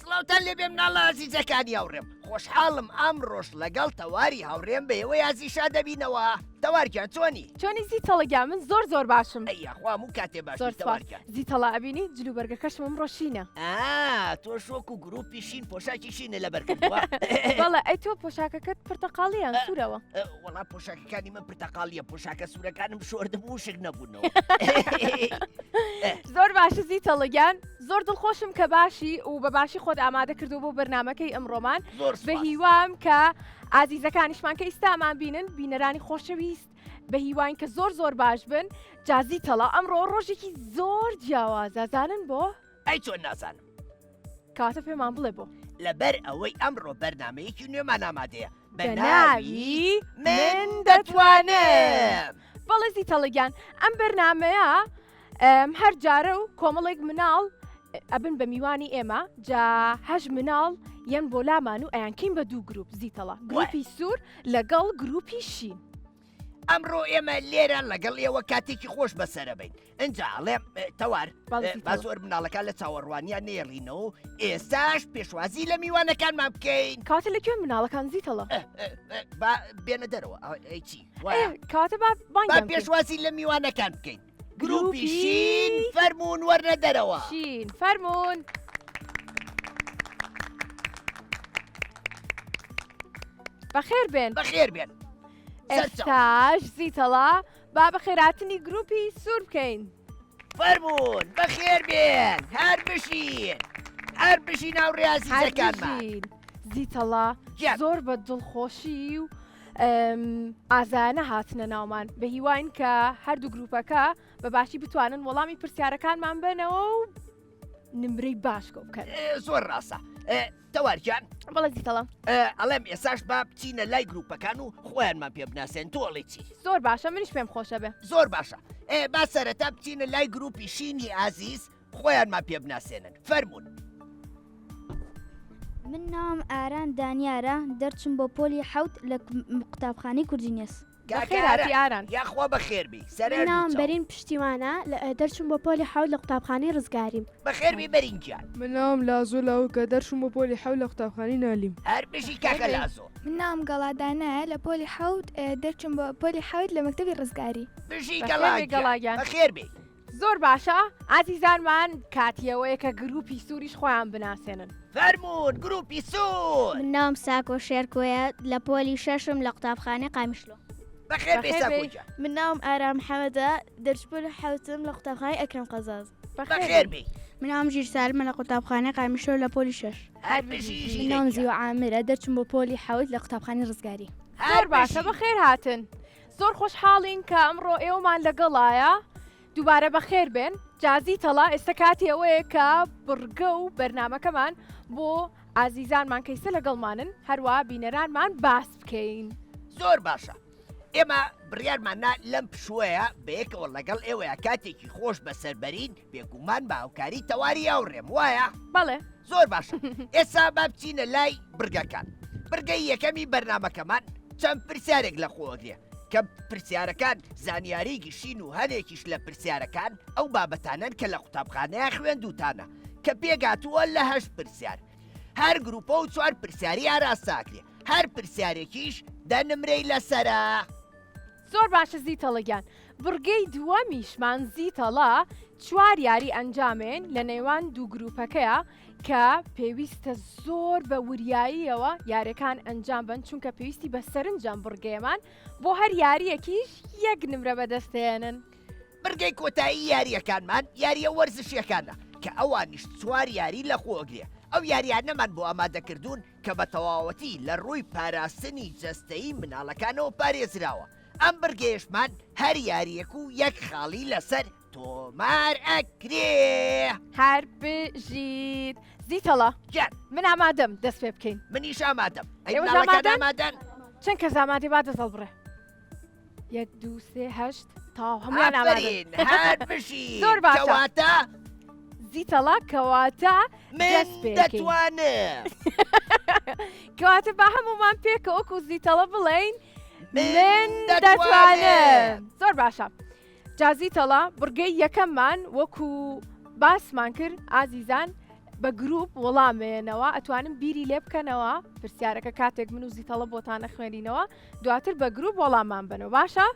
سڵاوتان لێ بێ مناڵە ئازیزەکانی هاوڕێم خۆشحاڵم ئەمڕۆژ لەگەڵ تەواری هاوڕێم بە ئێوەی ئازیشا دەبینەوە تەوارکیان چۆنی زیتەڵەگیان من زۆر باشم ئەیخوام و کاتێ باش زیتەڵە ئەبینی جلوبەرگەکەشم ئەمڕۆ شینە تۆ شۆک و گروپی شین پۆشاکی شینە لە بەرکردووە بەڵێ ئەی تۆ پۆشاکەکەت پرتەقاڵیان سوورەوە وەڵا پۆشاکەکانی من پرتەقاڵیە پۆشاکە سوورەکانم شۆردەبوو شک نەبوونەوە زۆر باشە زیتەڵەگیان زۆر دڵخۆشم کە باشی و بە باشی خۆت ئامادە کردو بۆ بەرنمەکەی ئەمڕۆمان بە هیوام کە ئازیزەکانیشمان کە ئیستامان بینن بینەرانی خۆشەویست بە هیوان کە زۆر باش بن جازی تەڵا ئەمڕۆ ڕۆژێکی زۆر جیاوازە زانن بۆ ئەی چۆن نازانم کاتە پێمان بڵێ بۆ لەبەر ئەوەی ئەمڕۆ بەرنمەیەکی نوێمان ئامادەیە بە ناوی من دەتوانم بەڵێ زیتەڵەگیان ئەم بەرنمەیە هەر جارە و کۆمەڵێک مناڵ ئەبن بە میوانی ئێمە جا هەژ مناڵ یەن بۆ لامان و ئەیانکەین بە دوو گروپ زیتەڵە گروپی سوور لەگەڵ گروپی شین ئەمڕۆ ئێمە لێرە لەگەڵ ئێوە کاتێکی خۆش بەسەرەبین ئەجا ئەڵێم تەوار با زۆر مناڵەکان لە چاوەڕوانیان نێڵینەوە و ئێستاش پێشوازی لە میوانەکانمان بکەین کاتە لەکوێ مناڵەکان زیتەڵە بێنە دەرەوە چی کاتە با پێشوازی لە میوانەکان بکەین گروپی شین فەرمونون وەرنە دەرەوە شین فەرمونون بەخێر بێن ئێستاش زیتەڵا با بە خێراتنی گروپی سوور بکەین فەرمونون بەخێر بێن هەر بشین هاوڕێ ئازیزەکانمان زیتەڵا زۆر بە دڵخۆشی و ئازانە هاتنە ناومان بە هیواین کە هەردوو گروپەکە بە باشی بتوانن وەڵامی پرسیارەکانمان بنەوە و نمرەی باشکە بکەن زۆر ڕاستە تەوارجان بەڵێ زیتەڵە ئەڵێم ئێساش با بچینە لای گروپەکان و خۆیانمان پێ بناسێن تۆڵی چی زۆر باشە منیش پێم خۆشە بێ زۆر باشە با سەرەتا بچینە لای گروپی شینی ئازیز خۆیانمان پێ بناسێنن فەرمونون من ناوم ئاران دانیارە دەرچم بۆ پۆلی حەوت لە قوتابخانەی کوردینێس بەخێراتی ئاران یاخوا بەخێربی ناوم بەرین پشتیوانە دەرچم بۆ پۆلی حەوت لە قوتابخانەی ڕزگاریم بەخێربی بەرینجان من ناوم لازۆ لاوکە دەرچم بۆ پۆلی حەوت لە قوتابخانەی نالیم هەر بشی کاکە لازۆ من ناوم گەڵادانە لە پۆلی حەوت دەرچم بۆ پۆلی حەوت لە مەکتەبی ڕزگاری بشی گەڵاگیان بەخێربی زۆر باشە ئازیزانمان کاتیەوەیە کە گروپی سووریش خۆیان بناسێنن فەرمونون گروپی سوور من ناوم ساکۆ شێرکۆیە لە پۆلی شەشم لە قوتابخانەی قامیشلۆ بەخێر بێ من ناوم ئارام حەمەدە دەرچپۆل حەوتم لە قوتابخانەی ئەکرەم قەزاز بەخێربی من ناوم ژیر سالمە لە قوتابخانەی قامیشلۆ لە پۆلی شەش من ناوم زیوە عامرە دەرچم بۆ پۆلی حەوت لە قوتابخانەی ڕزگاری زۆر باشە بەخێر هاتن زۆر خۆشحاڵین کە ئەمڕۆ ئێوەمان لەگەڵایە دووبارە بەخێر بێن جازی تەڵا ئێستا کاتی ئەوەیە کە بڕگە و بەرنمەکەمان بۆ ئازیزانمان کەیسە لەگەڵمانن هەروە بینەرانمان باس بکەین زۆر باشە ئێمە بڕیارماننا لەم پشوەیە بەیەکەوە لەگەڵ ئێوەیە کاتێکی خۆش بەسەربەرین بێگومان بە هاوکاری تەواری هاوڕێم وایە بەڵێ زۆر باشە ئێستا با بچینە لای برگەکان برگەی یەکەمی بەرنمەکەمان چەند پرسیارێک لە خۆگرێ کە پرسیارەکان زانیاری گشتین و هەرێکیش لە پرسیارەکان ئەو بابەتانن کە لە قوتابخانەیە خوێندوتانە کە پێگاتووە لە 8 پرسیار هەر گروپە و 4 پرسیاری ئاراستاکرێ هەر پرسیارێکیش دەنمرەی لەسەرە زۆر باشە زیتەڵەگیان بڕگەی دووەمیشمان زیتەڵا 4 یاری ئەنجامێن لە نێوان دوو گروپەکەیە کە پێویستە زۆر بە وریاییەوە یاریەکان ئەنجام بن چونکە پێویستی بە سەرنجام بڕگەیەمان بۆ هەر یاریەکیش 1 نمرە بەدەستێنن بڕگەی کۆتایی یاریەکانمان یاریە وەرزشیەکانە کە ئەوانیش 4 یاری لە خۆگرێ ئەو یاریانەمان بۆ ئامادەکردوون کە بە تەواوەتی لە ڕووی پاراستنی جەستەیی مناڵەکانەوە پارێزراوە ئەم بڕگەیشمان هەر یاریەک و 1 خاڵی لەسەر تۆمار ئەکرێ هەر بژیت زیتەڵە جان من ئامادەم دەست پێ بکەین منیش ئامادەم ئەمادەن چەند کەس ئامادەی با دەزەڵ بڕێ 1 2 3 8 تا هەمووان ئامادەن هەر بژی زۆر باشە کەواتە زیتەڵا کەواتە من دەتوانم کەواتە با هەمومان پێکە وەکو زیتەڵە بڵێین من دەتوانم زۆر باشە جازیتەڵا بڕگەی یەکەممان وەکو باسمان کرد ئازیزان بە گروپ وەڵامێنەوە ئەتوانم بیری لێ بکەنەوە پرسیارەکە کاتێک من و زیتەڵە بۆتانە خوێنینەوە دواتر بە گروپ وەڵامان بنەوە باشە؟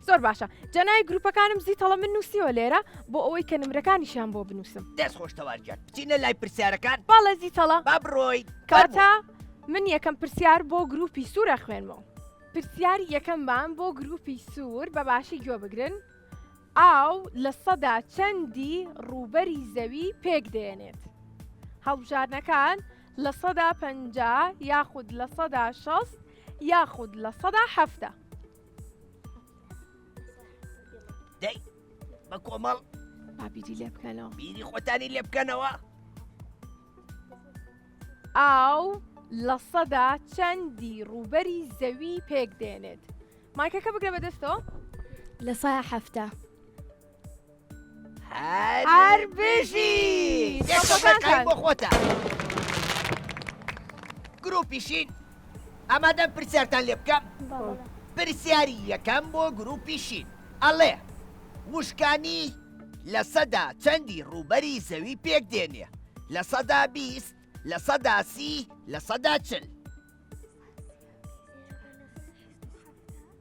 زۆر باشە جەنای گروپەکانم زیتەڵە من نووسیوە لێرە بۆ ئەوەی کە نمرەکانیشیان بۆ بنووسم دەست خۆش تەوارگیان بچینە لای پرسیارەکان باڵە زیتەڵە با بڕۆی کاتە من یەکەم پرسیار بۆ گروپی سوورە خوێنمەوە پرسیاری یەکەممان بۆ گروپی سوور بە باشی گوێ بگرن ئاو لە سەدا چەندی ڕووبەری زەوی پێک دێنێت هەڵبژارنەکان لە سەدا 50 یاخود لە سەدا 60 یاخود لە سەدا 70 دەی بە کۆمەڵ بابیری لێ بکەنەوە بیری خۆتانی لێ بکەنەوە ئاو لە سەدا چەندی ڕووبەری زەوی پێک دێنێت مایکەکە بگرە بەدەستەوە لە سایە هەفتە هەر بژی تۆپەکان بۆ خۆتە گروپیشین ئامادەم پرسیارتان لێ بکەم پرسیاری یەکەم بۆ گروپیشین ئەڵێ وشکانی لە سەدا چەندی ڕووبەری زەوی پێک دێنێ لە سەدا 20 لە سەدا 30 لە سەدا 40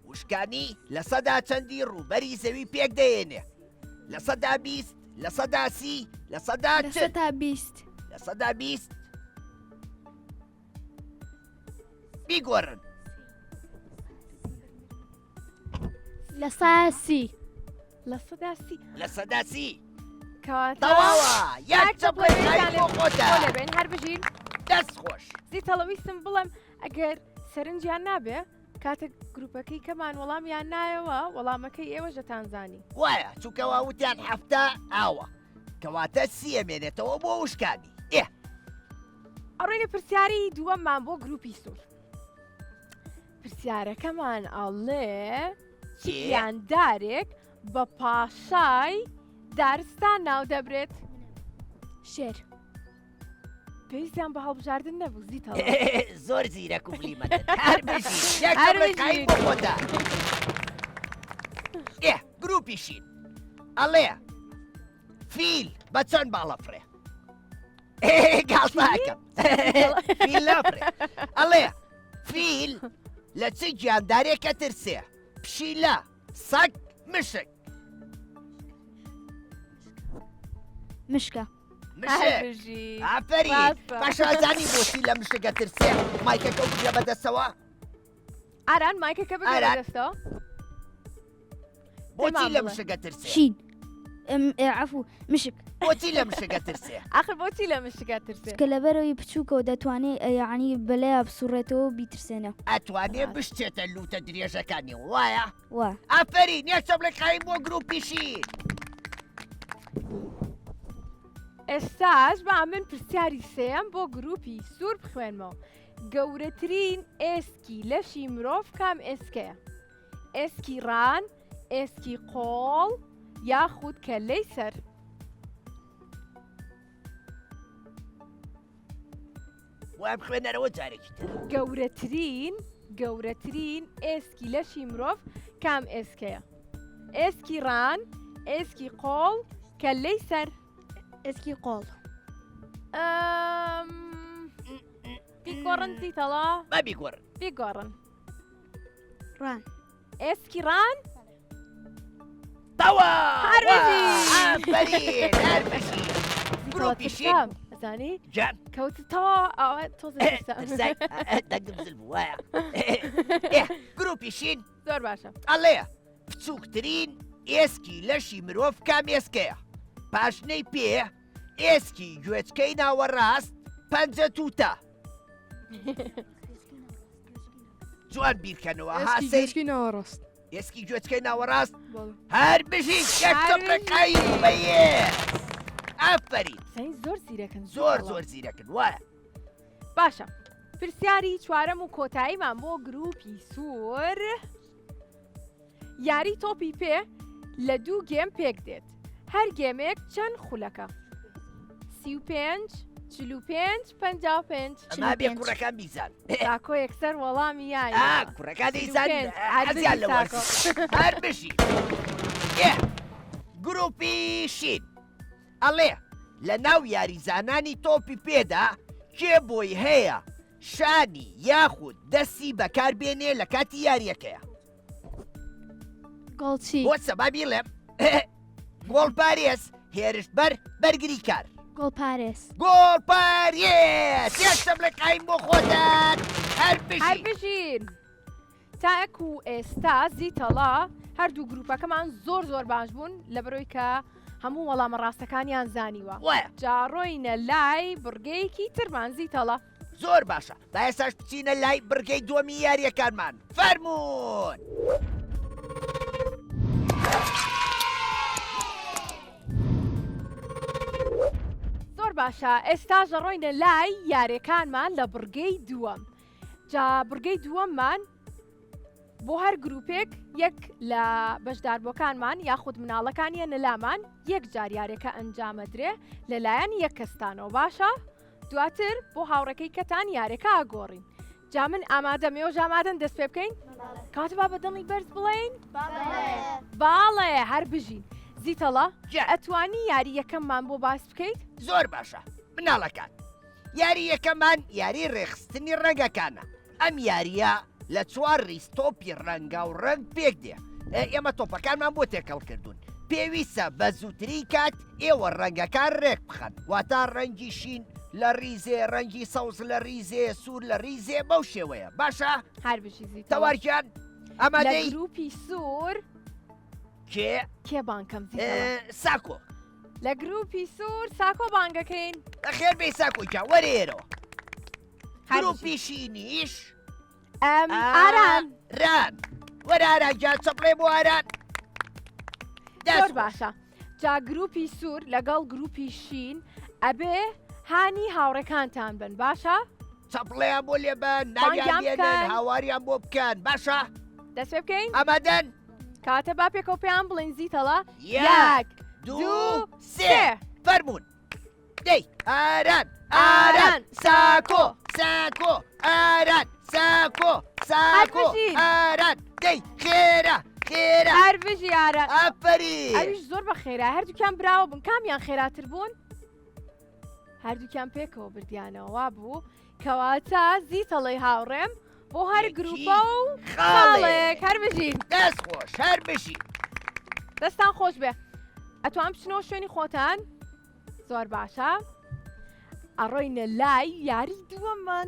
وشکانی لە سەدا چەندی ڕووبەری زەوی پێک دێنێ لە سەدا 20 لە سەدا 30 لە سەدا 40 تا 20 لە سەدا 20 بیگۆڕن لە سایە 30 لە سەدا 30 لە سەدا 30 کەواتە تەواوە یەک چەپڵێکایی بۆ خۆتە لێبێن هەر بژین دەست خۆش زیتەڵەویستم بڵێم ئەگەر سەرنجیان نابێ کاتێک گروپەکەی کەمان وەڵامیان نایەوە وەڵامەکەی ئێوە ژەتانزانی وایە چووکەوە وتیان هەفتە ئاوە کەواتە سیەمێنێتەوە بۆ وشکانی ئەڕێنە پرسیاری دووەممان بۆ گروپی سوور پرسیارەکەمان ئەڵێ یاندارێک بە پاشای دارستان ناو دەبرێت شێر پێویستیان بە هەڵبژاردن نەبوو زیتەڵە زۆر زیرەک و بلیمەدە هەر بژی یەک چەپڵێکایی بۆ خۆتە گروپیشین ئەڵێ فیل بە چەند باڵەفرێ گاڵتاکەم فیل نافرێ ئەڵێ فیل لە چ گیاندارێکە ترسێ پشیلە سەگ مشک مشکە مشک ئافەری پاشازانی بۆچی لە مشکە ترسێ مایکەکە و بگرە بەدەستەوە ئاران مایکەکە بگرە بەدەستەوە بۆچی لە مشکە ترسێ شین عفو مشک بۆچی لە مشکە ترسێ ئاخر بۆچی لە مشکە ترسێ کە لەبەرەوەی بچووکەوە دەتوانێت یعنی بەلەیە بسوڕێتەوە بیترسێنە ئەتوانێ بشتێتە لوتە درێژەکانی وایە وا ئافەری نیە چەپڵێکایی بۆ گروپیشین ئێستاش با من پرسیاری سێم بۆ گروپی سوور بخوێنمەوە گەورەترین ئێسکی لەشی مرۆڤ کام ئێسکەیە ئێسکی ڕان ئێسکی قۆڵ یاخود کەلەی سەر وای بخوێنەرەوە جارێکی تر گەورەترین ئێسکی لەشی مرۆڤ کام ئێسکەیە ئێسکی ڕان ئێسکی قۆڵ کەلەی سەر ئێسکی قۆڵ بیگۆڕن زیتەڵە با بیگۆڕن بیگۆڕن ڕان ئێسکی ڕان تەوا هەربژی هەر بژی گروپیشین ئەزانی جان کەوتتەوە ئەوە تۆزە دەنگم زل بوو وایە گروپیشین زۆر باشە ئەڵێ بچووکترین ئێسکی لەشی مرۆڤ کام ئێسکەیە پاشنەی پێ ئێسکی گوێچکەی ناوەڕاست پەنجە تووتە جوان بیرکەنەوە ئێسکی گەشکی ناوەڕاست ئێسکی گوێچکەی ناوەڕاست بەڵێ هەر بژی یەکتەقەکەی بەیێ ئافەرین زۆر زیرەکەن زۆر زیرەکن وایە باشە پرسیاری چوارەم و کۆتاییمان بۆ گروپی سوور یاری تۆپی پێ لە دوو گێم پێک دێت هەر گێمێک چەند خولەکە 35 45 55 ئەما بێ کوڕەکان بیزان تاکۆ یەکسەر وەڵامی یانی کوڕەکان دەیزان ئەزیان لە وەرز هەر بژی گروپی شین ئەڵێ لە ناو یاریزانانی تۆپی پێدا کێ بۆی هەیە شانی یاخود دەستی بەکاربێنێ لە کاتی یاریەکەیە گۆڵچی بۆ سەبابی لێم گۆڵپارێز هێرشبەر بەرگری کار گۆڵپارێز گۆڵپارێز هێشتم لە قایم بۆ خۆدان هەر هەر بژی بژین تاکو ئێستا زیتەڵا هەردوو گروپەکەمان زۆر باش بوون لەبەرەوەی کە هەموو وەڵامە ڕاستەکانیان زانیوە وایە جاڕۆینە لای بڕگەیەکی ترمان زیتەڵە زۆر باشە با ئێساش بچینە لای بڕگەی دووەمی یاریەکانمان فەرموون زۆر باشە ئێستا ژەڕۆینە لای یاریەکانمان لە بڕگەی دووەم جا بڕگەی دووەممان بۆ هەر گروپێک یەک لە بەشداربووەکانمان یاخود مناڵەکانیە نەلامان یەک جار یاریەکە ئەنجامەدرێ لەلایەن یەک کەستانەوە باشە دواتر بۆ هاوڕەکەی کەتان یاریەکە ئاگۆڕین جا من ئامادەمێ و ژامادەن دەست پێ بکەین کاتەبا بە دڵی بەرز بڵێین باڵێ هەر بژین زیتەڵە ئەتوانی یاری یەکەممان بۆ باس بکەیت زۆر باشە مناڵەکان یاری یەکەمان یاری ڕێخستنی ڕەنگەکانە ئەم یاریە لە چوار ڕیستۆپی ڕەنگە و ڕەنگ پێک دێ ئێمە تۆپەکانمان بۆ تێکەڵ کردوون پێویستە بە زووتری کات ئێوە ڕەنگەکان ڕێک بخەن واتە ڕەنگی شین لە ریزێ ڕەنگی سەوز لە ریزێ سوور لە ریزێ بەو شێوەیە باشە هەر بژی زیتەوە تەوارکیان لە ئەمادەی گروپی سوور کێ بانکەم زیتەوە ساکۆ لە گروپی سوور ساکۆ بانگەکەین بەخێر بێ ساکۆیکان وەرێرەوە هەر گروپی شینیش ئاران ران وەراران جا چەپڵێ بۆ ئاران زۆر باشە جا گروپی سوور لەگەڵ گروپی شین ئەبێ هانی هاوڕەکانتان بن باشە چەپڵەیان بۆ لێبن ناویان لێنن هاواریان بۆ بکەن باشە دەست پێ بکەین ئەمادەن کاتە با پێکەوە پێیان بڵین زیتەڵە یەک دوو سێ فەرموون دەی ئاران ئاران ساکۆ ساکۆ ئاران ساکۆ ساکۆ ئاران دەی خێرا خێرا هەر بژی ئاران ئەفەری ئەویش زۆر بە خێرا هەردووکیان براوە بوون کامیان خێراتر بوون هەردووکیان پێکەوە بردیانەوە بوو کەواتە زیتەڵی هاوڕێم بۆ هەر گروپە و خاڵێک هەر بژین دەست خۆش هەر بژی دەستان خۆش بێ ئەتوان بچنەوە شوێنی خۆتان زۆر باشە ئەڕۆینە لای یاری دووەممان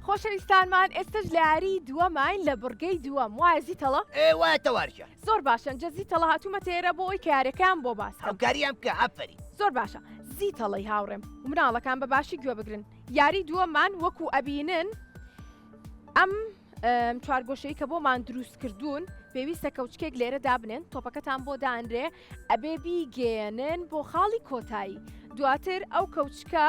خۆشەویستانمان ئێستش لە یاری دووەمان لە بڕگەی دووەم وایە زیتەڵە وایە تەوارکە زۆر باشە ئەنجە زیتەڵە هاتوومە تێرە بۆ ئەوی کە یاریەکان بۆ باسکەم ئەوکاریان بکە ئەفەری زۆر باشە زیتەڵی هاوڕێم و مناڵەکان بە باشی گوێ بگرن یاری دووەمان وەکو ئەبینن ئەم چوارگۆشەی کە بۆمان دروست کردوون پێویستە کەوچکێک لێرە دابنێن تۆپەکەتان بۆ دانرێ ئەبێ بیگەێنن بۆ خاڵی کۆتایی دواتر ئەو کەوچکە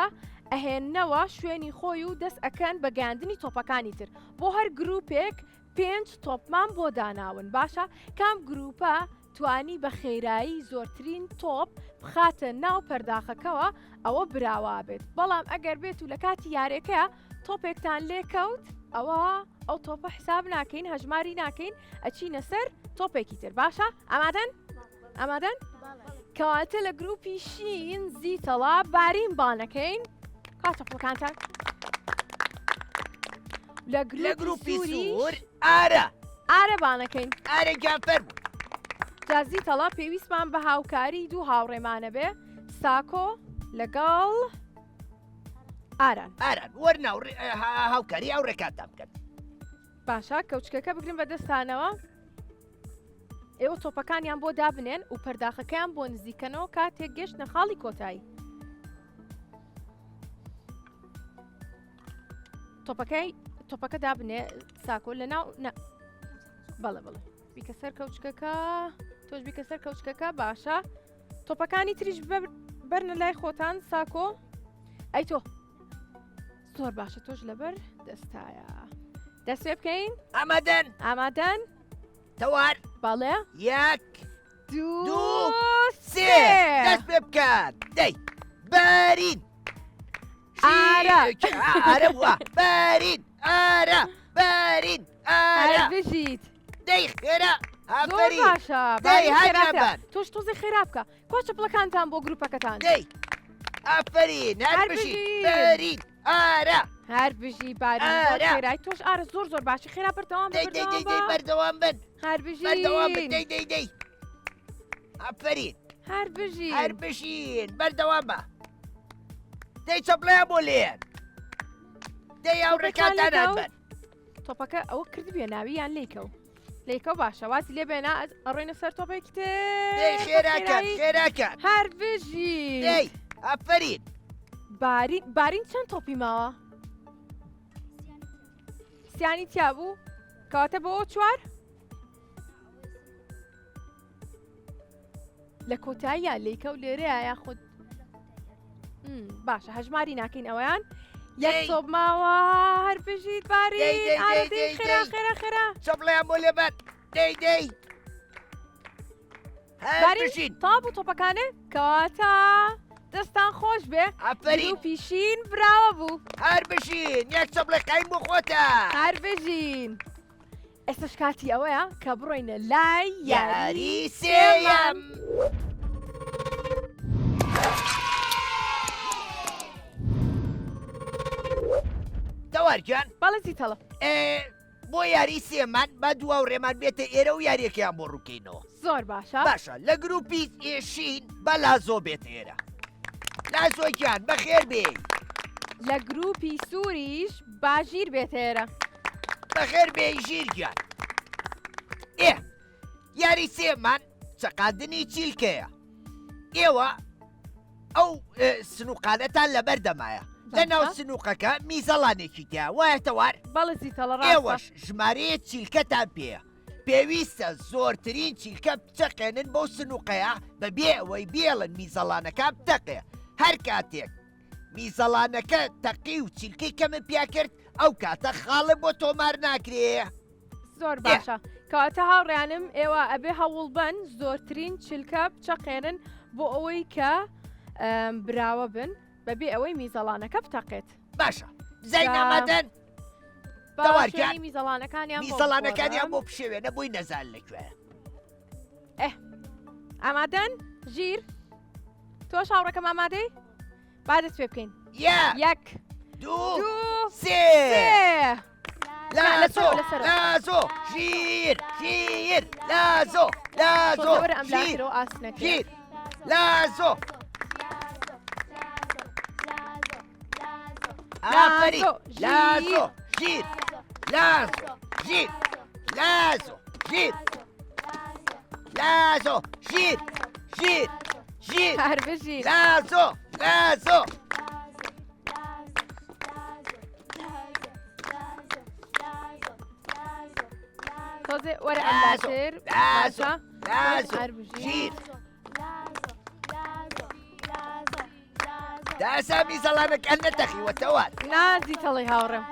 ئەهێننەوە شوێنی خۆی و دەست ئەکەن بە گاندنی تۆپەکانی تر بۆ هەر گروپێک 5 تۆپمان بۆ داناون باشە کام گروپە توانی بە خێرایی زۆرترین تۆپ بخاتە ناو پەرداخەکەەوە ئەوە براوا بێت بەڵام ئەگەر بێت و لە کاتی یارێکەیە تۆپێکتان لێکەوت ئەوە ئەو تۆپە حساب ناکەین هەژماری ناکەین ئەچینە سەر تۆپێکی تر باشە ئەمادەن ئەمادەن کەواتە لە گروپی شین زیتەڵا بارین بانەکەین کاتەپڵکانتان لە گروپی سوور ئارە ئارەبانەکەین ئارەگیان فەرموون جازی تەڵا پێویستمان بە هاوکاری دوو هاوڕێمانە بێ ساکۆ لەگەڵ ئاران وەرناو هاوکاری ئەو ڕێکاتان بکەن باشە کەوچکەکە بگرن بە دەستانەوە ئێوە تۆپەکانیان بۆ دابنێن و پەرداخەکەیان بۆ نزیکەنەوە کاتێک گەشت نەخاڵی کۆتایی تۆپەکە دابنێ ساکۆ لە ناو بەڵێ بیکە سەر کەوچکەکە تۆش بیکە سەر کەوچکەکە باشە تۆپەکانی تریش بەرنە لای خۆتان ساکۆ ئەی تۆ زۆر باشە تۆش لەبەر دەستایە دەست پێ بکەین ئامادەن تەوار باڵێ یەک دوو سێ دەست پێ بکات دەی بارین ئارە وە بارین ئارە بارین ئارە بژیت دەی خێرا زۆر ئافرین باشە دەی بارین هاجان خێراتە بن تۆش تۆزی خێرا بکە کۆچە پڵەکانتان بۆ گروپەکەتان دەی ئافرین هەر هەر بژین بژین. بەرین ئارە هەر بژی بارین زۆر ئارە. خێرای تۆش ئارە زۆر زۆر باشی خێرا بەردەوام بە دەی دەی دەی دەی بەردەوام بە بەردەوام بن هەر بەردەوام بن بژین دەی دەی دەی ئافرین هەر بژین هەر بژین بەردەوام بە دەی چەپڵەیە بۆ لێن دەی ئاوڕێکاتان لەگەڵ. بن تۆپەکە ئەوە کردبیە ناویان لیکەو لیکەو باشە واتی لێ بێنا ئەڕۆینە سەر تۆپێکی دەی خێراکەن خێراکەن هەر بژین دەی ئافرین بارین چەند تۆپی ماوە سیانی تیا بوو کەواتە بۆ چوار لە کۆتاییان لیکە و لێرەیە یاخود باشە هەژماری ناکەین ئەوەیان یەک دەی. تۆپ ماوە هەر بژیت بارین دەی، ئارە دەی، دەی دەی، خێرا دەی. خێرا خێرا چەپڵەیان بۆ لێ بن دەی دەی هەر بارین بژین تا بوو تۆپەکانە کەواتە دەستان خۆش بێ ئافرین گروپیشین براوە بوو هەر بژین یەک چەپڵە قایم بۆ خۆتە هەر بژین ئێستش کاتی ئەوەیە کە بڕۆینە لای یاری سێیەم تەوارگیان بەڵێ زیتەڵە بۆ یاری سێمان با دوا و ڕێمان بێتە ئێرە و یاریەکەیان بۆ ڕووکەینەوە زۆر باشە باشە لە گروپی ئێشین بە لازۆ بێت ئێرە لازۆگیان بەخێر بێ لە گروپی سووریش باژیر بێت ئێرە بەخێر بێ ژیرگیان یاری سێمان چەقاندنی چیلکەیە ئێوە ئەو سنووقانەتان لەبەر دەمایە لەناو سنووقەکە میزەڵانێکی تیا وایە تەوار بەڵێ زیتەڵە ئێوەش ڕاستە ژمارەیە چیلکەتان پێە پێویستە زۆرترین چیلکە بچەقێنن بەو سنووقەیە بەبێ ئەوەی بێڵن میزەڵانەکان بتەقێ هەر کاتێک میزەڵانەکە تەقی و چیلکەی کەمە پیا کرد ئەو کاتە خاڵە بۆ تۆمار ناکرێ زۆر باشە کەواتە هاوڕیانم ئێوە ئەبێ هەوڵ بن زۆرترین چلکە بچەقێنن بۆ ئەوەی کە براوە بن بەبێ ئەوەی میزەڵانەکە بتەقێت باشە زەی نامەدەن تەوارگیان. باشێنی میزەڵانەکانیان بۆ میزەڵانەکانیان بگۆڕم. بۆ پشێوێ نەبووی نەزان لەکوێ ئامادەن ژیر تۆش هاوڕەکەم ئامادەی با دەست پێ بکەین یەک دوو دوو سێ سێ لازۆ لەسەرەوە. لازۆ ژیر ژیر لازۆ لازۆ وەرە ئەم ژیر لاترەوە ئاسنەکە ژیر لازۆ ئافرین لازۆ ژیر لازۆ ژیر لازۆ ژیر لازۆ ژیر ژیر ژیر هەر بژین لازۆ لازۆ تۆزێ وەرە ئەم لازۆ لاتر لازۆ باشە لازۆ هەر بژین ژیر داسا میزەڵانەکان نەتەخیوە تەوار نازی تەڵی هاوڕێم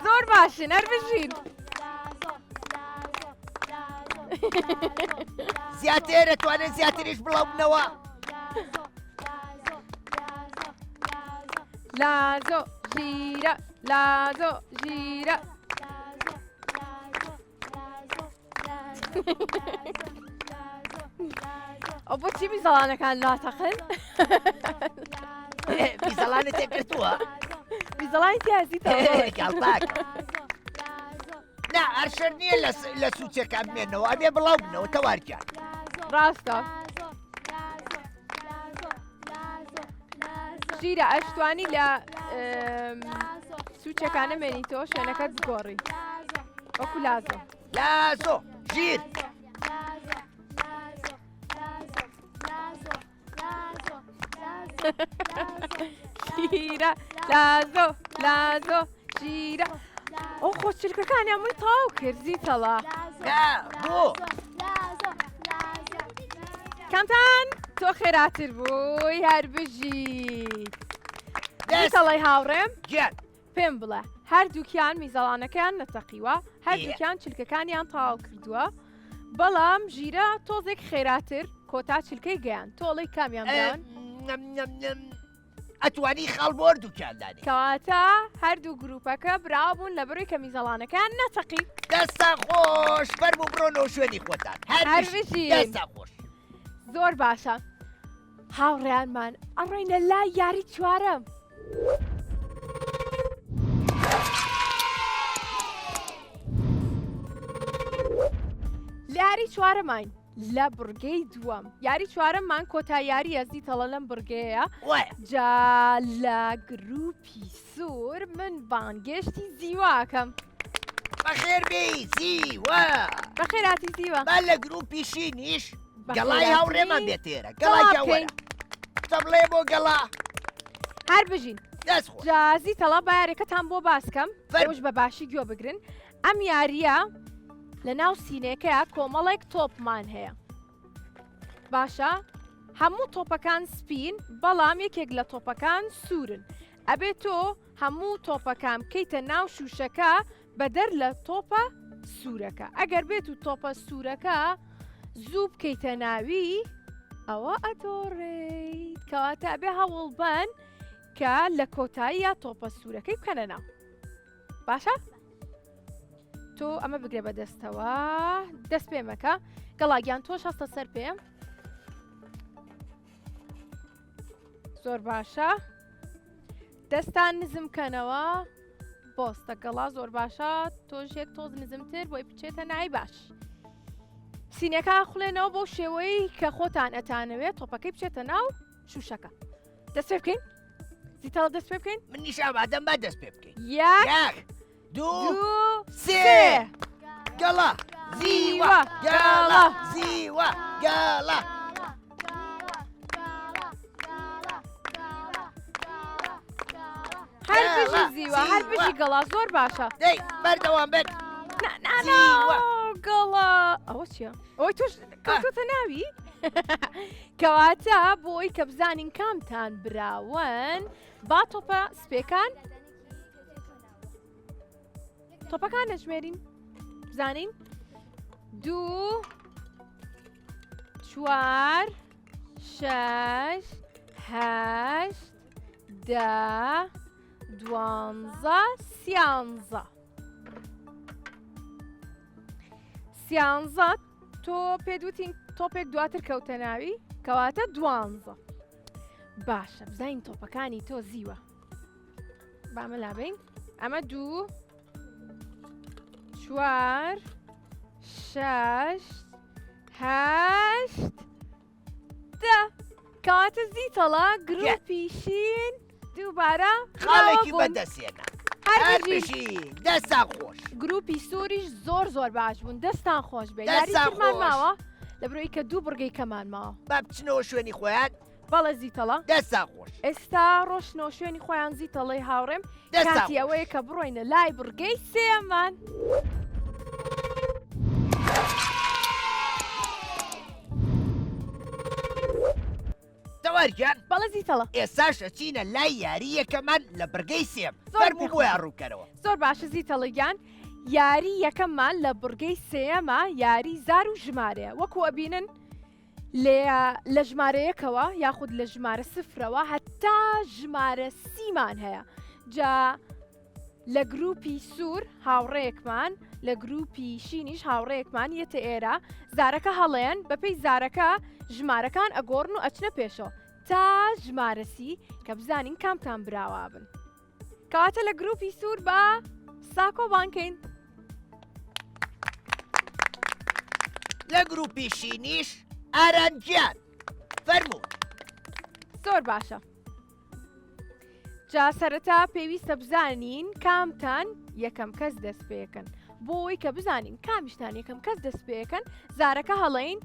زۆر باشن هەر بژین زیاتر دەتوانێت زیاتریش بڵاو بنەوە لازۆ ژیرە لازۆ ژیرە ئەو بۆچی میزەڵانەکان ناتەقن میزەڵانە تێکردووە میزەڵانی تیازی تەڵی گاڵتاک نا ئەرشەر نییە لە سوچەکان بمێنەوە ئەبێ بڵاو بنەوە تەوارکیان ڕاستە ژیرە ئەشتوانی لە سوچەکانە مێنیتەوە شوێنەکەت بگۆڕی وەکو لازۆ لازۆ ژیر ژیرە لازۆ لازۆ ژیرە ئەو خۆچلکەکانی هەمووی تاو کرد زیتەڵە نا بۆ کەمتان تۆ خێراتر بووی هەر بژیت زیتەڵی هاوڕێم گیان پێم بڵێ هەردووکیان میزەڵانەکەیان نەتەقیوە هەردووکیان چلکەکانیان تاو کردووە بەڵام ژیرە تۆزێک خێراتر کۆتا چلکەی گەیان تۆڵی کامیان بیان ئەتوانی خاڵ بۆ دووکاندانی کەواتە هەردوو گروپەکە براوبوون لە بڕووی کەمیزەڵانەکان نەچەقی دەستا خۆش فەرموو بڕۆنەوە شوێنی خۆتان هەر بژین. دەستا خۆش زۆر باشە هاوڕێیانمان ئەڕۆینە لای یاری چوارەم یاری چوارەماین لە بڕگەی دووەم یاری چوارەممان کۆتا یاریە زیتەڵە لەم بڕگەیە وایە جا لە گروپی سوور من بانگێشتی زیواکەم بەخێر بێی زیوە بەخێراتی زیوە با لە گروپی شینیش بەخێراتی گەڵای هاوڕێمان بێتێرە گەڵای گەڵا جەوەرە بکەین. قسە بڵێ بۆ گەڵا هەر بژین دەست خۆش جازی تەڵە بایارەکەتان بۆ باسکەم فەرموو. ئەوش بە باشی گوێ بگرن ئەم یاریە لە ناو سینەکەیە کۆمەڵێک تۆپمان هەیە باشە هەموو تۆپەکان سپین بەڵام یەکێک لە تۆپەکان سوورن ئەبێت تۆ هەموو تۆپەکان بکەیتە ناو شوشەکە بەدەر لە تۆپە سوورەکە ئەگەر بێت و تۆپە سوورەکە زوو بکەیتە ناوی ئەوە ئەتۆڕێیت کەواتە ئەبێ هەوڵ بن کە لە کۆتاییە تۆپە سوورەکەی بکەنە ناو باشە؟ تۆ ئەمە بگرێ بە دەستەوە دەست پێمەکە گەڵاگیان تۆش هەستە سەر پێم زۆر باشە دەستان نزمکەنەوە بۆستە گەڵا زۆر باشە تۆژێک تۆز نزمتر بۆی بچێتە نای باش سینەکە خوڵێنەوە بۆ شێوەی کە خۆتان ئەتانەوێت تۆپەکەی بچێتە ناو شوشەکە دەست پێ بکەین زیتەڵە دەست پێ بکەین من نیش ئامادەم با دەست پێ بکەین یەک یەک دوو دوو سێ گەڵا زیوە گەڵا زیوە گەڵا هەر بژی زیوە هەر بژی گەڵا زۆر باشە دەی بەردەوام بێت زیوە گەڵا ئەوە چییە؟ ئەوەی توش کەوتۆتە ناوی؟ کەواتە بۆی کە بزانین کامتان براون با تۆپە سپێکان تۆپەکان نەژمێرین بزانین دوو چوار شەش هەشت دە دوانزە سیانزە سیانزە تۆ پێدوتین تۆپێک دواتر کەوتە ناوی کەواتە دوانزە باشە بزانین تۆپەکانی تۆ زیوە بامە لابین ئەمە دوو چوار شەش هەشت دە کەواتە زیتەڵە گروپیشین دووبارە خاڵێکی بەدەستێنە هەر هەر بژین بژی دەستا خۆش گروپی سووریش زۆر زۆر باش بوون دەستان خۆش بێ دەستان یاریترمان خۆش. ماوە لە بڕۆی کە دوو بڕگەی کەمان ماوە با بچنەوە شوێنی خۆیان بەڵە زیتەڵە دەستا خۆش ئێستا ڕۆشنەوە شوێنی خۆیان زیتەڵی هاوڕێم دەستا کاتی ئەوەیە کە بڕۆینە لای بڕگەی سێمان تەوارگیان بەڵە زیتەڵە ئێستاش ئەچینە لای یاریەکەمان لە بەرگەی سێم زۆر فەرموو بخۆ. بۆیان ڕووکەرەوە زۆر باشە زیتەڵەگیان یاری یەکەممان لە بڕگەی سێەمە یاری زار و ژمارەیە وەکو ئەبینن لە ژمارەیەکەوە یاخود لە ژمارە سفرەوە هەتا ژمارە سیمان هەیە جا لە گروپی سوور هاوڕێیەکمان لە گروپی شینیش هاوڕێیەکمان یەتە ئێرە زارەکە هەڵێن بەپێی زارەکە ژمارەکان ئەگۆڕن و ئەچنە پێشەوە تا ژمارەسی کە بزانین کامتان براوا بن کەواتە لە گروپی سوور بە ساکۆ بانکەین لە گروپی شینیش ئارانجیان فەرموو زۆر باشە جا سەرەتا پێویستە بزانین کامتان یەکەم کەس دەست پێەکەن بۆی کە بزانین کامیشتان یەکەم کەس دەست پێەکەن زارەکە هەڵەین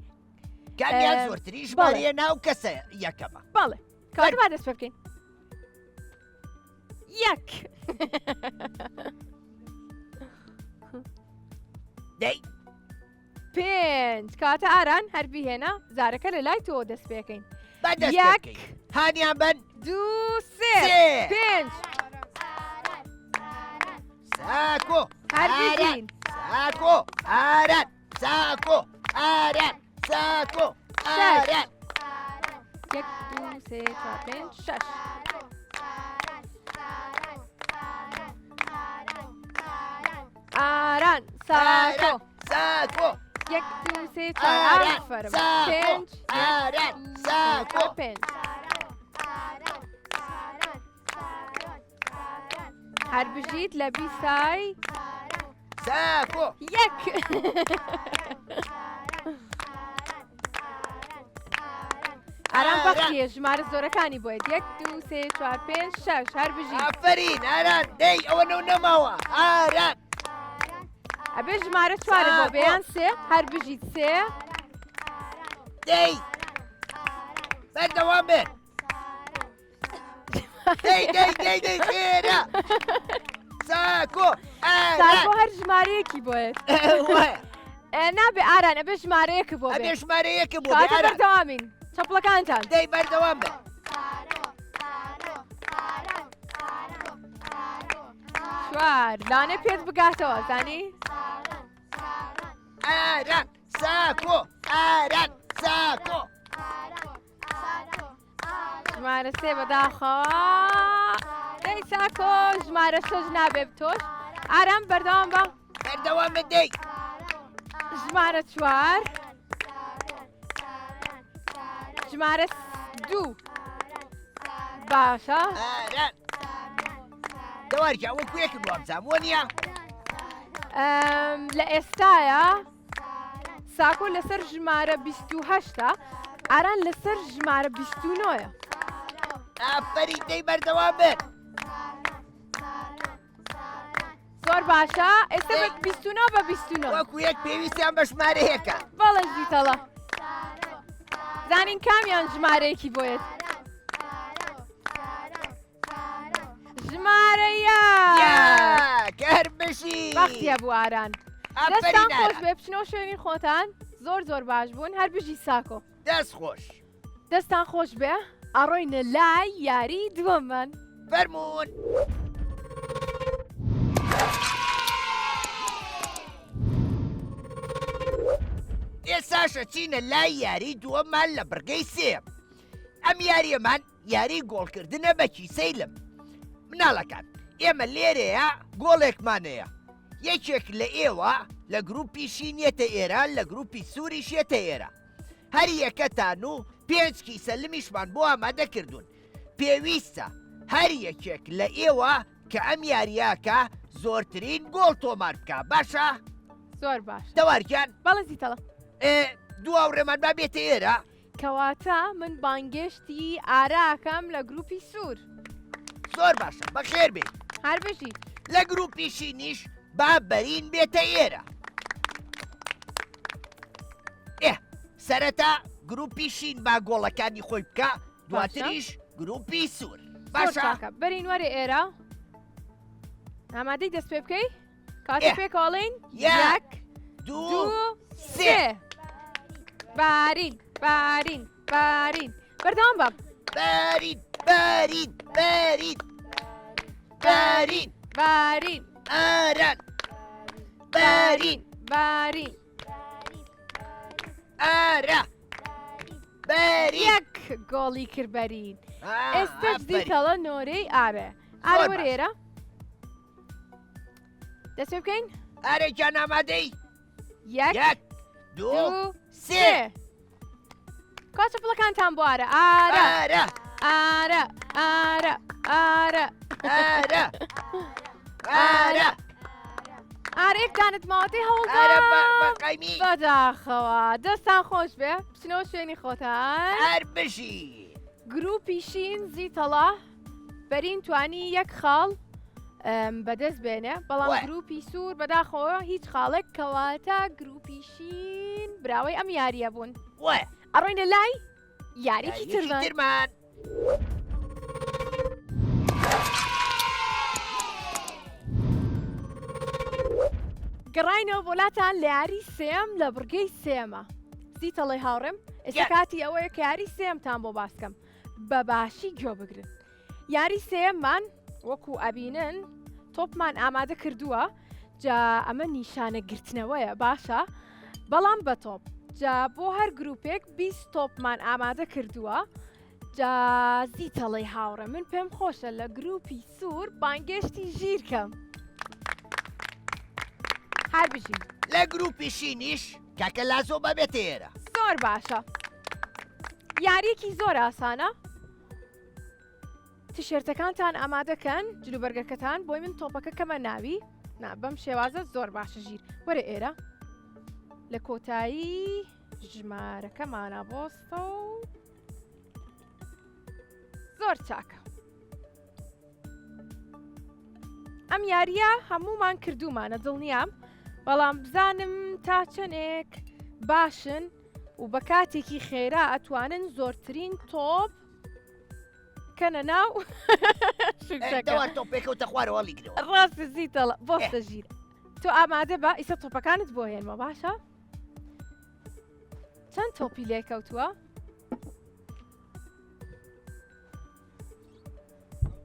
کامیان زۆرتری ژمارەیە ناو کەسە یەکەمە بەڵێ کەواتە با دەست پێ بکەین یەک دەی پێنج کاتە ئاران هەربی هێنا زارەکە لە لای تۆ دەست پێەکەین با دەست یەک. پێ بکەین هانیان بن دوو سێ سێ. پێنج ساکۆ هەربیدین ساکۆ ئاران ساکۆ ئاران ساکۆ ئاران یەک دوو سێ چوار پێنج شەش ئاران ساکۆ ساکۆ 1 2 3 4 ئاران ئافرم ساکۆ 5 ئاران ساکۆ 5 هەر بژیت لە بیسای ساکۆ 1 ئاران بەختیە ژمارە زۆرەکانی بۆیت 1 2 3 4 5 6 هەر بژیت ئافرین ئاران دەی ئەوە نەو نەماوە ئاران ئەبێ ژمارە چوارە بۆ بێیان سێ هەر بژیت سێ دەی بەردەوام بێت دەی خێرە ساکۆ ساکۆ هەر ژمارەیەکی بۆیت وایە نابێ ئاران ئەبێ ژمارەیەکە بۆ ئەبێ بێ ژمارەیەکە بۆ کاتە ئاران بەردەوامین چەپڵەکانتان دەی بەردەوام بێت چوار لانە پێت بگاتەوە زانی ئاران ساکۆ ئاران ساکۆ ژمارە سێ بەداخەوە دەی ساکۆ ژمارە شەش نابێ بتۆش ئارام بەردەوام بە بەردەوام بێت دەی ژمارە چوار ژمارە دوو باشە ئاران دەوارکە وەکو یەکم وابزام وە نییە لە ئێستاە ساکۆ لەسەر ژمارە 28 ئاران لەسەر ژمارە 29 ئافرین دەی بەردەوام بێت زۆر باشە ئێستا بە 29 بە 29 وەکو یەک پێویستیان بە ژمارەیەکە بەڵێ زیتەڵە زانین کامیان ژمارەیەکی بۆیت ژمارەیە کەر بشی وەختیە بوو ئاران دەستان خۆش بێ بچنەوە شوێنی خۆتان زۆر باش بوون هەر بژی ساکۆ دەست خۆش دەستان خۆش بێ ئەڕۆینە لای یاری دووەممان فەرمونون ئێستاشە چینە لای یاری دووەممان لە بڕگەی سێم ئەم یاریەمان یاری گۆڵکردنە بە کیسەیلم مناڵەکان ئێمە لێرەیە گۆڵێکمانەیە یەکێک لە ئێوە لە گروپی شینێتە ئێران لە گروپی سووریشێتە ئێرە هەر یەکەتان و 5 کیسە لمیشمان بۆ ئامادە کردوون پێویستە هەر یەکێک لە ئێوە کە ئەم یاریاکە زۆرترین گۆڵ تۆمار بکە باشە زۆر باش دەوارکیان بەڵێ زیتەڵە دوو ڕێمان با بێتە ئێرە کەواتە من بانگشتی ئاراکەم لە گروپی سوور زۆر باشە بەخێر بێت هەر بژی لە گروپی شینیش با بەرین بێتە ئێرە سەرەتا گروپی شین با گۆڵەکانی خۆی بکە دواتریش گروپی سوور باشە بەرین وەرە ئێرە ئامادەی دەست پێ بکەی کاتی پێکۆڵین 1 2 3 بارین بەردەوام بە بارین ئاران بارین ئارە بارین یەک گۆڵی کرد بەرین ئێستا دیتەڵە نۆرەی ئارە وەرە ئێرە دەست پێ بکەین ئارێکیان ئامادەی 1 2 3 کاتە پڵەکانتان بۆ ئارە ئارێکتانت ماوەتەی هەوڵدا بەداخەوە دەستان خۆش بێ بچنەوە شوێنی خۆتان هەر بژی گروپی شین زیتەڵە بەرین توانی یەک خاڵ بەدەست بێنێ بەڵام گروپی سوور بەداخەوە هیچ خاڵێک کەواتە گروپی شین براوەی ئەم یاریە بوون ئەڕۆینە لای یاریکی ترمان گەڕاینەوە بۆلاتان لە یاری سێم لە بڕگەی سێمە زیتەڵی هاوڕێم ئێستا کاتی ئەوەیە کە یاری سێمتان بۆ باسکەم بە باشی گوێ بگرن یاری سێممان وەکو ئەبینن تۆپمان ئامادە کردووە جا ئەمە نیشانە گرتنەوەیە باشە بەڵام بە تۆپ جا بۆ هەر گروپێک 20 تۆپمان ئامادە کردووە جا زیتەڵی هاوڕێ من پێم خۆشە لە گروپی سوور بانگشتی ژیرکەم هەر بژین لە گروپیشینیش کاکە لازۆ بەبێتە ئێرە. زۆر باشە یاریەکی زۆر ئاسانە تیشێرتەکانتان ئامادەکەن جلوبەرگەکەتان بۆی من تۆپەکە کەمە ناوی نا بەم شێوازە زۆر باشە ژیر وەرە ئێرە لە کۆتایی ژمارەکەمانە بۆستە و زۆر چاکە ئەم یاریە هەمومان کردومانە دڵنیام بەڵام بزانم تا چەندێک باشن و بە کاتێکی خێرا ئەتوانن زۆرترین تۆپ کەنە ناو دەوار تۆپێکەوتە خوارەوە لیگرەوە. ڕاستە زیتەڵە بۆستە ژیر تۆ ئامادە بە ئیسە تۆپەکانت بۆ هێنمە باشە چەند تۆپی لێکەوتووە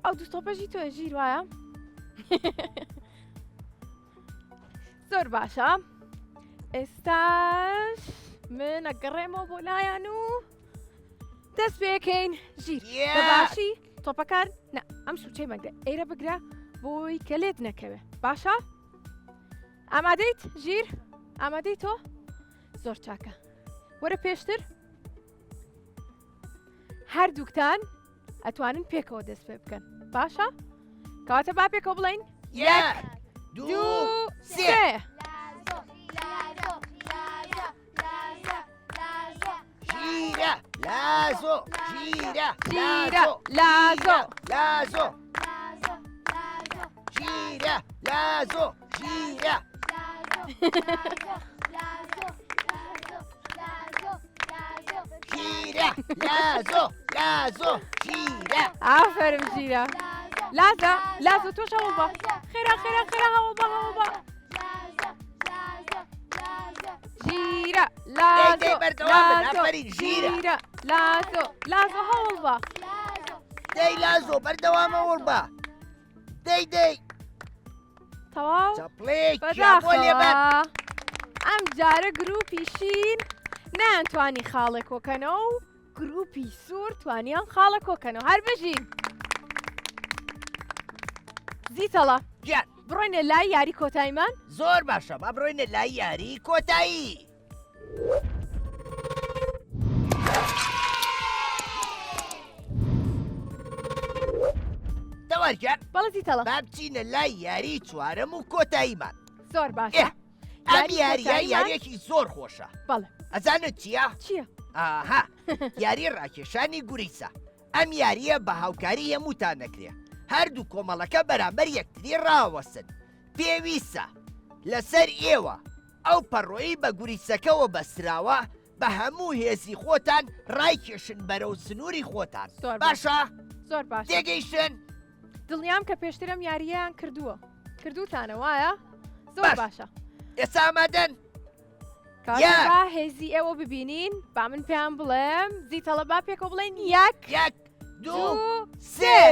ئەو دوو تۆپەژی تۆ ژیر وایە زۆر باشە ئێستاش من ئەگەڕێمەوە بۆ لایەن و دەست پێکەین ژیر بەباشی تۆپەکان نە ئەم سوچەی مەگرە ئێرە بگرە بۆی کە لێت نەکەوێ باشە ئامادەیت ژیر ئامادەی تۆ زۆر چاکە وەرە پێشتر هەردووکتان ئەتوانن پێکەوە دەست پێ بکەن باشە کەواتە با پێکەوە بڵین یەک دوو سێ. ژیرە لازۆ ژیرە ژیرە لازۆ لازۆ ژیرە لازۆ ژیرە ژیرە لازۆ لازۆ ژیرە. ئافەرم ژیرە لازە لازۆ تۆش هەوڵ بە خێرا خێرا خێرا هەوڵ بە هەوڵ بە ژیرە لازۆ ژیرە لازۆ لازۆ هەوڵ بە دەی لازۆ بەردەوامە وڵ بە دەی دەی تەواو چەپڵێکیا بۆ لێبەر. ئەم جارە گروپی شین نانتوانی خاڵێک کۆکەنەوە و گروپی سوور توانیان خاڵە کۆکەنەوە هەر بژین زیتەڵە گیان بڕۆینە لای یاری کۆتاییمان زۆر باشە با بڕۆینە لای یاری کۆتایی. دەوارگیان بەڵە زیتەڵە با بچینە لای یاری چوارەم و کۆتاییمان. زۆر باشە ئەم یاریە یاریەکی زۆر خۆشە. بەڵێ ئەزانت چییە؟ چییە؟ ئاها یاری ڕاکێشانی گوریسە. ئەم یاریە بە هاوکاری هەمووتان نەکرێ هەردوو کۆمەڵەکە بەرامبەر یەکتری ڕاوەسن پێویستە لەسەر ئێوە ئەو پەڕۆیی بە گوریسەکەەوە بەستراوە بە هەموو هێزی خۆتان ڕایکێشن بەرەو سنووری خۆتان باشە؟ زۆر باش تێگەیشتن؟ دڵنیام کە پێشترم یاریەیان کردووە کردوتانە وایە؟ زۆر باشە ئێستا ئامادەن؟ کاتێکا هێزی ئێوە ببینین با من پێیان بڵێم زیتەڵە با پێکەوە بڵێن یەک دوو سێ.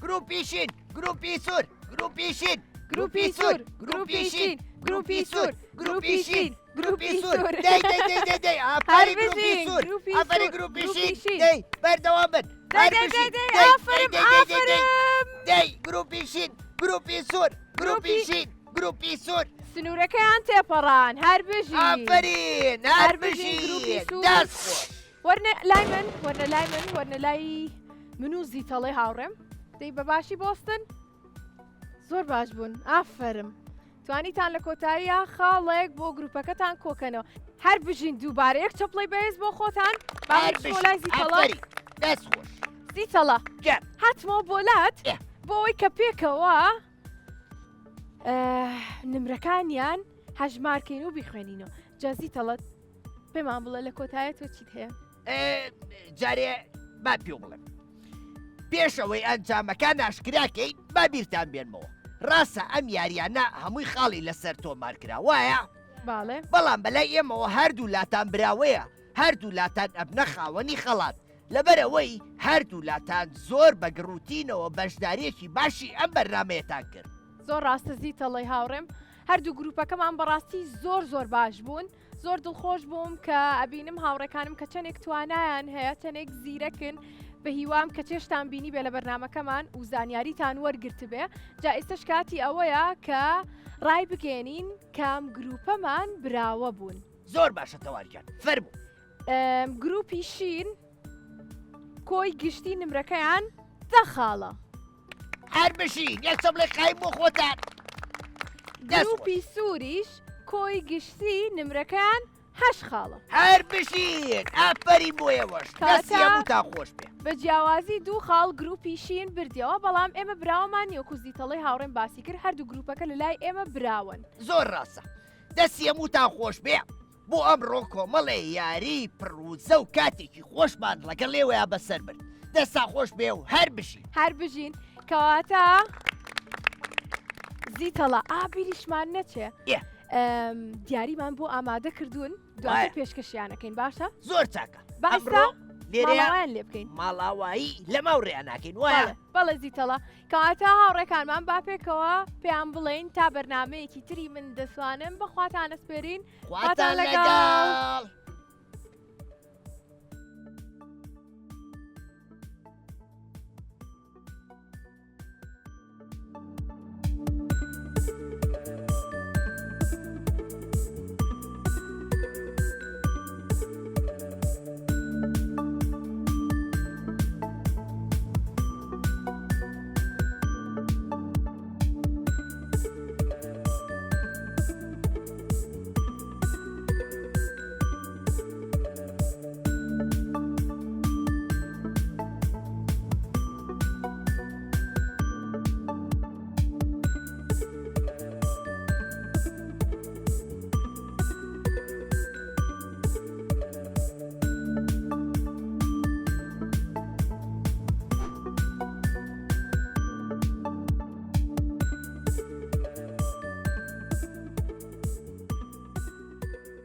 گروپیشین گروپی سوور گروپیشین گروپی سوور گروپیشین گروپی سوور گروپیشین گروپی سوور دەی دەی دەی دەی دەی ئافری گروپی سوور ئافری گروپیشین دەی بەردەوام بن دەی گروپیشین گروپی سوور گروپیشین گروپی سوور سنوورەکەیان تێپەڕان هەر بژین ئافرین هەر بژین دەست وەرنە لای من وەرنە لای من وەرنە لای من و زیتەڵی هاوڕێم دەی بەباشی بۆستن زۆر باش بوون ئافرم توانیتان لە کۆتاییە خاڵێک بۆ گروپەکەتان کۆکەنەوە هەر بژین دووبارەیەک چەپڵی بەهێز بۆ خۆتان باشۆلای زیتەڵی دەست خۆش زیتەڵە هاتمەوە بۆلات بۆەوەی کە پێکەوە نمرەکانیان هەژمارکەین و بیخوێنینەوە جازیتەڵەت پێمان بڵێ لە کۆتایە تۆ چیت هەیە؟ جارێ با پێ بڵێم پێشەوەی ئەنجامەکان ئاشکراکەین با بیرتان بێنمەوە ڕاستە ئەم یاریانە هەمووی خاڵی لەسەر تۆمار کرا وایە؟ باڵێ بەڵام بەلای ئێمەوە هەردوو لاتان براوەیە هەردوو لاتان ئەبنە خاوەنی خەڵات لەبەرەوەی هەردوو لاتان زۆر بەگڕوتینەوە بەشداریەکی باشی ئەم بەرنامەیەتان کرد زۆر ڕاستە زیتەڵی هاوڕێم هەردوو گروپەکەمان بەڕاستی زۆر باش بوون زۆر دڵخۆش بووم کە ئەبینم هاوڕەکانم کە چەندێک توانایان هەیە چەندێک زیرەکن بە هیوام کە چێشتان بینی بێ لە بەرنامەکەمان و زانیاریتان وەرگرت بێ جا ئێستش کاتی ئەوەیە کە ڕای بگەێنین کام گروپەمان براوە بوون. زۆر باشە تەواریان فەرموو. گروپی شین کۆی گشتی نمرەکەیان 10 خاڵە. هەر بشین یەکسە بڵێ قایم بۆ خۆتان. گروپی سووریش کۆی گشتی نمرەکەیان 8 خاڵە. هەر بشین ئافەرین بۆ ئێوەش دەستی هەمووتان خۆش بێ. بە جیاوازی 2 خاڵ گروپی شین بردیەوە بەڵام ئێمە براوەمان نیوەکو زیتەڵی هاوڕێن باسی کرد هەردوو گروپەکە لە لای ئێمە براون. زۆر ڕاستە دەستی هەمووتان خۆش بێ بۆ ئەمڕۆ کۆمەڵێ یاری پڕوزە و کاتێکی خۆشمان لەگەڵ لێوەیە بەسەر برد. دەستا خۆش بێ و هەر بشین. هەر بژین کەواتە زیتەڵە ئابیریشمان نەچێ. دیاریمان بۆ ئامادە کردوون دواتر پێشکەشیانەکەین باشە؟ زۆر چاکە. باشە؟ لێرەیە ماڵاوایان لێ بکەین. ماڵاوایی لە ماوڕێیان ناکەین وایە؟ بەڵێ زیتەڵە کەواتە هاوڕێکانمان با پێکەوە پێیان بڵێین تا بەرنمەیەکی تری من دەسوانم بەخواتان ئەسپێرین خواتان لەگەڵ.